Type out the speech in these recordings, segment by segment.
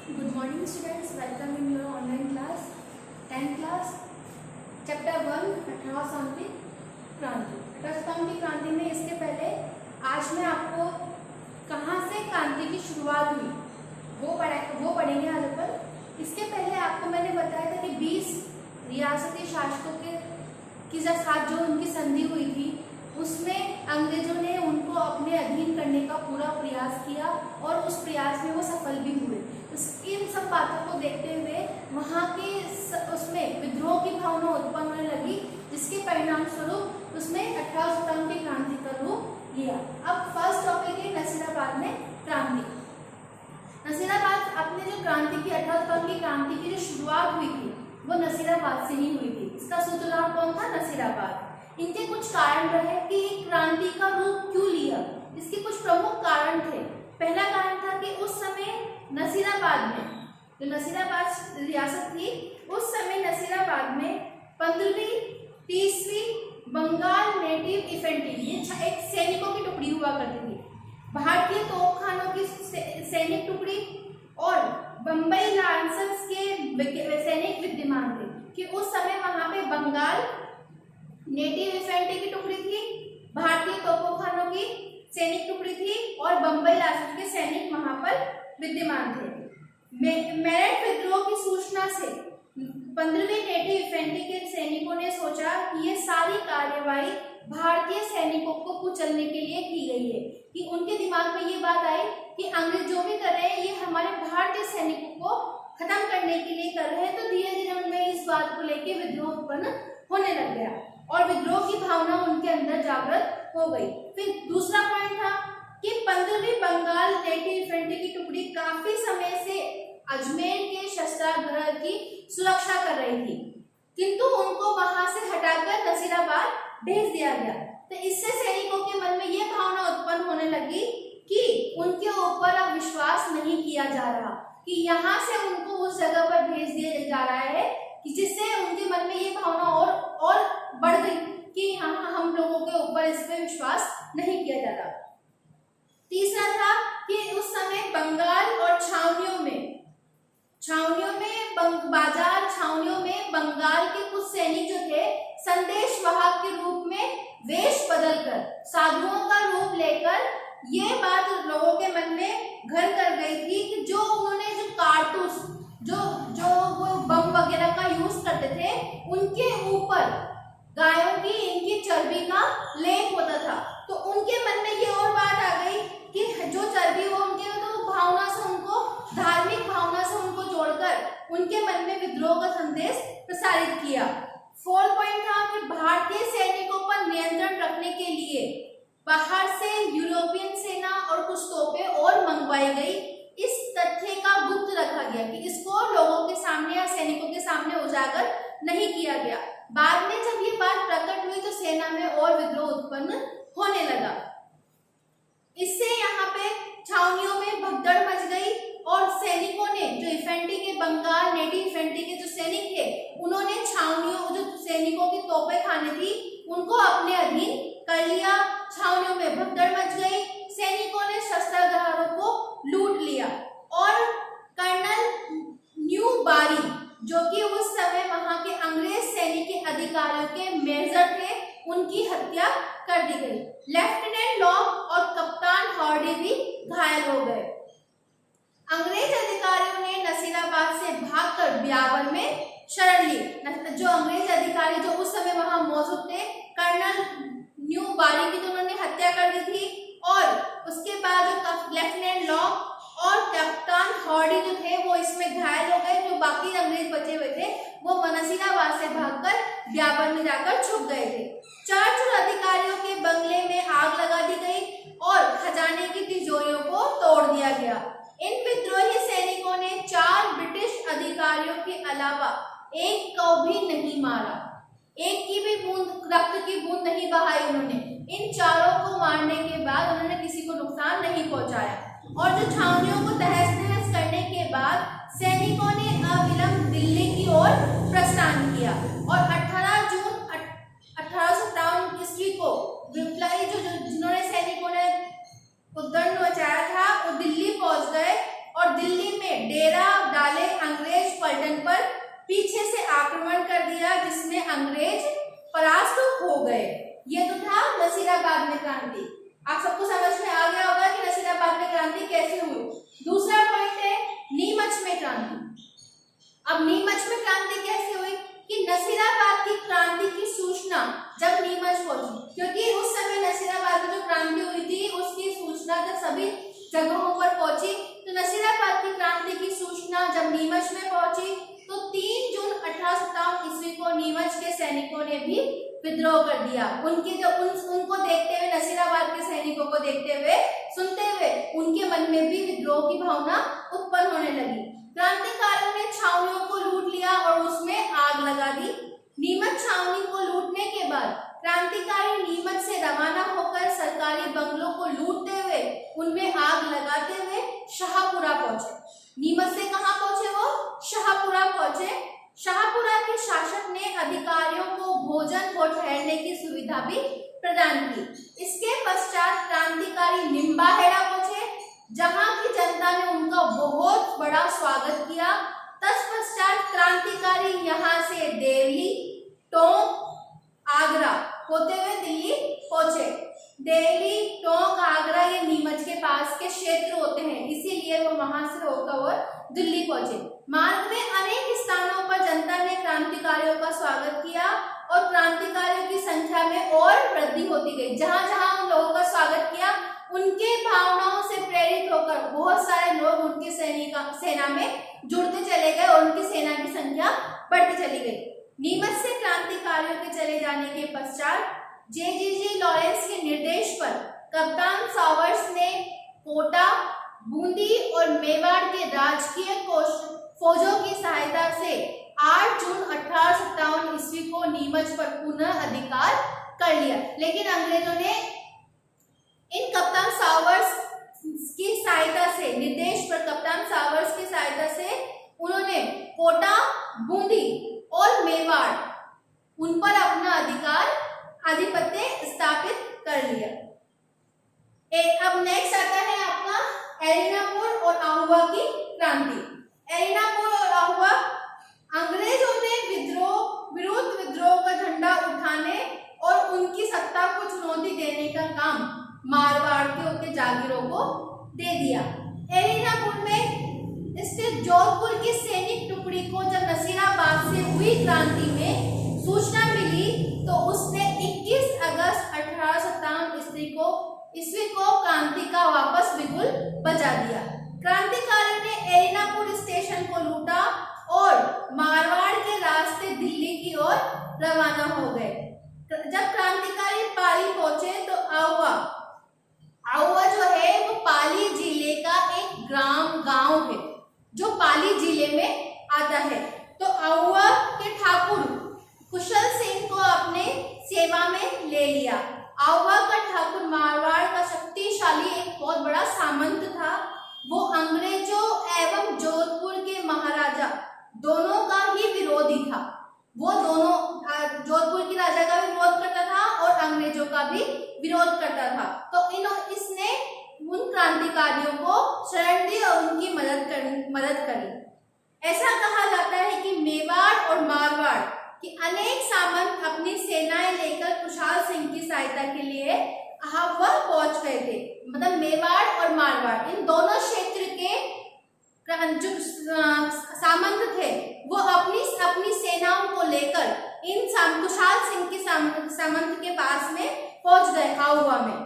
Good morning students, welcome in your online class, 10th class, chapter 1 18 शांति क्रांति। 18 शांति क्रांति में इसके पहले आज मैं आपको कहाँ से क्रांति की शुरुआत हुई वो पढ़ेंगे आज अपन। इसके पहले आपको मैंने बताया था कि 20 रियासती शासकों के साथ जो उनकी संधि हुई थी उसमें अंग्रेजों ने उनको अपने अधीन करने का पूरा प्रयास किया और उस प्रयास में वो सफल भी हुए। इन सब बातों को देखते हुए वहाँ के उसमें विद्रोह की भावना उत्पन्न होने लगी, जिसके परिणाम स्वरूप उसमें 18 सितंबर की क्रांति का रूप लिया। अब फर्स्ट टॉपिक है नसीराबाद में क्रांति। नसीराबाद अपने जो क्रांति की 18 सितंबर की क्रांति की जो शुरुआत हुई थी वो नसीराबाद से ही हुई थी। इसका सूत्रधार कौन था? नसीराबाद। इनके कुछ कारण रहे कि क्रांति का रूप क्यों लिया। इसके कुछ प्रमुख कारण थे। पहला कारण था कि उस समय नसीराबाद में, जो नसीराबाद रियासत थी, उस समय नसीराबाद में 15वीं 30वीं बंगाल नेटिव इन्फेंट्री, ये एक सैनिकों की टुकड़ी हुआ करती थी। भारतीय तोपखानों की सैनिक टुकड़ी और बम्बई लांसर्स के सैनिक विद्यमान थे कि उस समय वहां पे बंगाल नेटिव इन्फेंट्री की टुकड़ी थी, भारतीय तोपोखानों की सैनिक टुकड़ी थी और बम्बई लांसर्स के सैनिक वहां पर विद्यमान थे। मेरठ विद्रोह की सूचना से 15वीं नेटिव इन्फेंट्री के सैनिकों ने सोचा कि ये सारी कार्यवाही भारतीय सैनिकों को कुचलने के लिए की गई है, कि उनके दिमाग में ये बात आई कि अंग्रेज जो भी कर रहे हैं ये हमारे भारतीय सैनिकों को खत्म करने के लिए कर रहे हैं। तो धीरे धीरे उनमें इस बात को लेकर विद्रोह उत्पन्न होने लग गया और विद्रोह की भावना उनके अंदर जागृत हो गई। फिर दूसरा पॉइंट था कि 15वीं बंगाल नेटिव इन्फेंट्री की टुकड़ी काफी समय से अजमेर के शस्त्रागार की सुरक्षा कर रही थी, किंतु उनको वहां से हटाकर नसीराबाद भेज दिया गया। तो इससे सैनिकों के मन में यह भावना उत्पन्न होने लगी कि उनके ऊपर अब विश्वास नहीं किया जा रहा, कि यहाँ से उनको उस जगह पर भेज दिया जा रहा है, कि जिससे उनके मन में ये भावना और बढ़ गई कि यहाँ हम लोगों के ऊपर इस पे विश्वास नहीं किया जा रहा। तीसरा था कि उस समय बंगाल और छावनियों में बाजार छावनियों में बंगाल के कुछ सैनिक जो थे संदेश वाहक के रूप में वेश बदलकर साधुओं का रूप लेकर, ये बात लोगों के मन में घर कर गई थी कि जो उन्होंने जो कारतूस जो वो बम वगैरह का यूज करते थे उनके ऊपर गायों की इनकी चर्बी का लेप होता था। तो उनके मन में ये और बात आ गई कि जो चर्बी वो उनके तो भावना से उनको धार्मिक भावना से उनको जोड़कर उनके मन में विद्रोह का संदेश प्रसारित किया। 4 पॉइंट था कि भारतीय सैनिकों पर नियंत्रण रखने के लिए बाहर से यूरोपियन सेना और कुछ तोपें और मंगवाई गई। इस तथ्य का गुप्त रखा गया कि इसको लोगों के सामने या सैनिकों के सामने उजागर नहीं किया गया। बाद में जब ये बात प्रकट हुई तो सेना में और विद्रोह उत्पन्न होने लगा। इससे यहाँ पे छावनियों में भगदड़ मच गई और सैनिकों ने, जो इन्फेंट्री के बंगाल नेटिव इन्फेंट्री के जो सैनिक थे, उन्होंने छावनियों, जो सैनिकों की तोपें खाने थी, उनको अपने अधीन कर लिया। छावनियों में भगदड़ मच गई, सैनिकों ने शस्त्रागारों को लूट लिया और कर्नल न्यू बारी, जो कि उस समय वहां के अंग्रेज सैनिक के अधिकारियों के मेजर थे, उनकी हत्या कर दी गई। लेफ्टिनेंट लॉन्ग और कप्तान हार्डी भी घायल हो गए। अंग्रेज अधिकारियों ने नसीराबाद से भागकर ब्यावर में शरण ली। जो अंग्रेज अधिकारी जो उस समय वहां मौजूद थे, कर्नल न्यू बारी की तो उन्होंने हत्या कर दी थी और उसके बाद जो लेफ्टिनेंट लॉन्ग और कप्तान हार्डी जो थे वो इसमें घायल हो गए। जो बाकी अंग्रेज बचे हुए थे वो नसीराबाद से भागकर ब्यावर में जाकर छुप गए थे। चर्च अधिकारियों के बंगले में आग लगा दी गई और खजाने की तिजोरियों को तोड़ दिया गया। इन विद्रोही सैनिकों ने 4 ब्रिटिश अधिकारियों के अलावा एक को भी नहीं मारा, एक की भी रक्त की बूंद नहीं बहाई उन्होंने। इन चारों को मारने के बाद उन्होंने किसी को नुकसान नहीं पहुंचाया और जो छावनियों को तहस नहस करने के बाद सैनिकों ने अविलंब दिल्ली की ओर प्रस्थान किया और 18 जून 1857 ईस्वी को विप्लवी जिन्होंने सैनिकों ने उद्दंड मचाया था वो दिल्ली पहुंच गए और दिल्ली में डेरा नसीराबाद में क्रांति। आप सबको समझ में आ गया होगा कि नसीराबाद में क्रांति कैसे हुई। दूसरा पॉइंट है नीमच में क्रांति। अब नीमच में क्रांति कैसे हुई कि नसीराबाद की क्रांति की सूचना जब नीमच पहुंची, क्योंकि उस समय नसीराबाद में जो क्रांति हुई थी उसकी सूचना जब सभी जगहों पर पहुंची, तो नसीराबाद की क्रांति की सूचना जब नीमच में पहुंची तो 3 जून 1857 ईस्वी को नीमच के सैनिकों ने भी विद्रोह कर दिया। उनको देखते हुए, नसीराबाद के सैनिकों को देखते हुए, सुनते हुए उनके मन में भी विद्रोह की भावना उत्पन्न होने लगी। क्रांतिकारियों ने छावनियों को लूट लिया और उसमें आग लगा दी। नीमच छावनी को लूटने के बाद क्रांतिकारी नीमच से रवाना होकर सरकारी बंगलों को लूटते हुए, उनमें आग लगाते हुए शाहपुरा पहुंचे। नीमच से कहां पहुंचे वो? शाहपुरा पहुंचे। शाहपुरा के शासक ने अधिकारियों को भोजन और ठहरने की सुविधा भी प्रदान की। इसके पश्चात क्रांतिकारी निम्बाहेड़ा पहुंचे, जहां की जनता ने उनका बहुत बड़ा स्वागत किया। तत्पश्चात क्रांतिकारी यहां से देवली, टोंक, आगरा होते हुए दिल्ली पहुंचे। दिल्ली, टोंक, आगरा ये नीमच के पास के क्षेत्र होते हैं, इसीलिए वो वहां से होकर वो दिल्ली पहुंचे। मार्ग में अनेक स्थानों पर जनता ने क्रांतिकारियों का स्वागत किया और क्रांतिकारियों की संख्या में और वृद्धि होती गई। जहां जहां उन लोगों का स्वागत किया, उनके भावनाओं से प्रेरित होकर बहुत सारे लोग उनकी सेना में जुड़ते चले गए और उनकी सेना की संख्या बढ़ती चली गई। नीमच से क्रांतिकारियों के चले जाने के पश्चात जे.जी.जी. लॉरेंस के निर्देश पर कप्तान सावर्स ने कोटा, बूंदी और मेवाड़ के राजकीय फौजों की सहायता से 8 जून 1857 ईस्वी को नीमच पर पुनः अधिकार कर लिया। लेकिन अंग्रेजों ने इन कप्तान सावर्स की सहायता से, निर्देश पर कप्तान सावर्स की सहायता से उन्होंने कोटा, बूंदी और मेवाड़ उन पर अपना आधिपत्य स्थापित कर लिया। अब नेक्स्ट आता है आपका एरिनापुर और आहुआ की क्रांति। एरिनापुर और आहुआ, अंग्रेजों ने विरोध विद्रोह का झंडा उठाने और उनकी सत्ता को चुनौती देने का काम मारवाड़ के उनके जागीरों को दे दिया। एरिनापुर में स्थित जोधपुर की सैनिक टुकड़ी को जब नसीराबाद से हुई क्रांति में सूचना मिली तो उसने 21 अगस्त 1857 ईस्वी को क्रांति का वापस बिगुल बजा दिया। क्रांतिकारियों ने एरिनापुर स्टेशन को लूटा और मारवाड़ के रास्ते दिल्ली की ओर रवाना हो गए। जब क्रांतिकारी पाली पहुंचे तो आहुआ जो है वो पाली जिले का एक गांव है जो पाली जिले में आता है। तो आहुआ के ठाकुर कुशल सिंह को अपने सेवा में ले लिया। आहुआ का ठाकुर मारवाड़ का शक्तिशाली एक बहुत बड़ा सामंत था। वो अंग्रेजों एवं जोधपुर के महाराजा दोनों का ही विरोधी था। वो दोनों जोधपुर के राजा का भी विरोध करता था और अंग्रेजों का भी विरोध करता था। तो इसने उन क्रांतिकारियों को शरण दी और उनकी मदद करी। ऐसा कहा जाता है कि मेवाड़ और मारवाड़ के अनेक सामंत अपनी सेनाएं लेकर कुशाल सिंह की सहायता के लिए आहुआ पहुंच गए थे। मतलब मेवाड़ और मारवाड़ इन दोनों क्षेत्र के जो सामंत थे वो अपनी सेनाओं को लेकर इन कुशाल सिंह की सामंत के पास में पहुंच गए आहुआ में।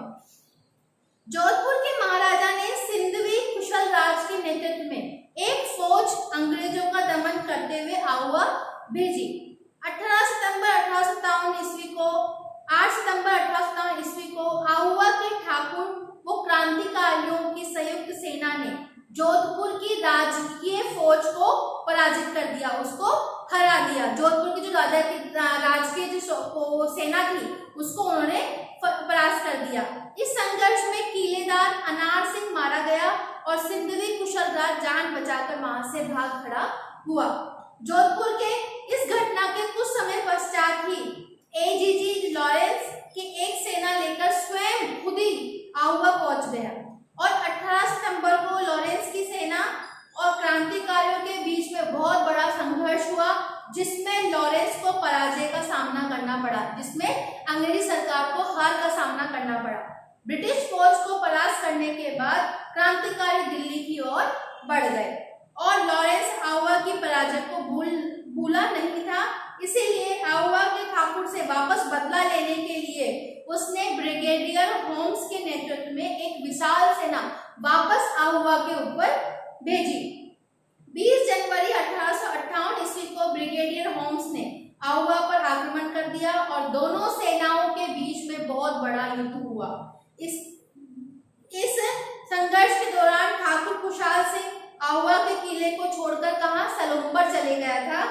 जोधपुर के महाराजा ने सिंधवी कुशल राज के नेतृत्व में एक फौज अंग्रेजों का दमन करते हुए आहुआ भेजी। 8 सितंबर 1857 ईस्वी को आहुआ के ठाकुर वो क्रांतिकारियों की संयुक्त सेना ने जोधपुर की राजकीय फौज को पराजित कर दिया, उसको हरा दिया। जोधपुर की जो राजकीय जो सेना थी उसको उन्होंने परास्त कर दिया। इस संघर्ष में किलेदार अनार सिंह मारा गया और सिंधवी कुशल राज जान बचाकर वहां से भाग खड़ा हुआ। जोधपुर के इस घटना के कुछ समय पश्चात ही जे.जी.जी. लॉरेंस की एक सेना लेकर स्वयं खुद ही आहुआ पहुंच गया और 18 सितंबर को लॉरेंस की सेना और क्रांतिकारियों के बीच में बहुत बड़ा संघर्ष हुआ, जिसमें लॉरेंस को पराजय का सामना करना पड़ा, जिसमें अंग्रेजी सरकार को हार का सामना ब्रिटिश फौज को परास्त करने के बाद क्रांतिकारी दिल्ली की ओर बढ़ गए और लॉरेंस आउवा की पराजय को भूला नहीं था। इसीलिए आउवा के ठाकुर से वापस बदला लेने के लिए उसने ब्रिगेडियर होम्स के नेतृत्व में एक विशाल सेना वापस आउवा के ऊपर भेजी। 20 जनवरी 1858 ईस्वी को ब्रिगेडियर होम्स ने आउवा पर आक्रमण कर दिया और दोनों सेनाओं के बीच में बहुत बड़ा युद्ध हुआ। इस संघर्ष के दौरान ठाकुर खुशहाल सिंह आउवा के किले को छोड़कर कहां सलूम्बर चले गया था।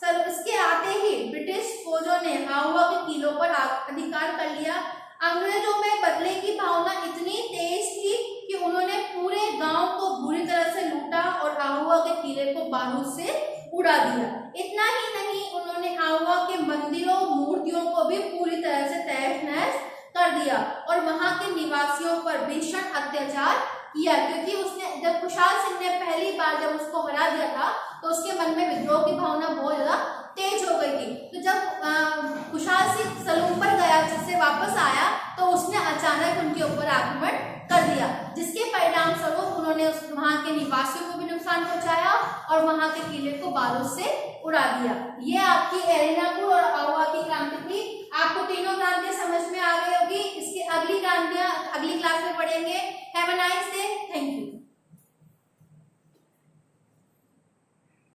इसके आते ही ब्रिटिश फौजों ने आउवा के किलों पर अधिकार कर लिया। अंग्रेजों में बदले की भावना इतनी तेज थी कि उन्होंने पूरे गांव को बुरी तरह से लूटा और आउवा के किले को बारूद से उड़ा दिया। इतना ही नहीं, उन्होंने आउवा के मंदिरों मूर्तियों को भी पूरी तरह से तहस नहस कर दिया और वहां के निवासियों पर भीषण अत्याचार किया, क्योंकि उसने जब खुशहाल सिंह ने पहली बार जब उसको हरा दिया था तो उसके मन में विद्रोह की भावना बहुत ज्यादा तेज हो गई थी। तो जब खुशहाल सिंह सलूम्बर गया, जिससे वापस आया, तो उसने अचानक उनके ऊपर आक्रमण कर दिया, जिसके परिणाम स्वरूप उन्होंने वहां के निवासियों को भी नुकसान पहुंचाया और वहां के किले को बारूद से उड़ा दिया। ये आपकी एरिना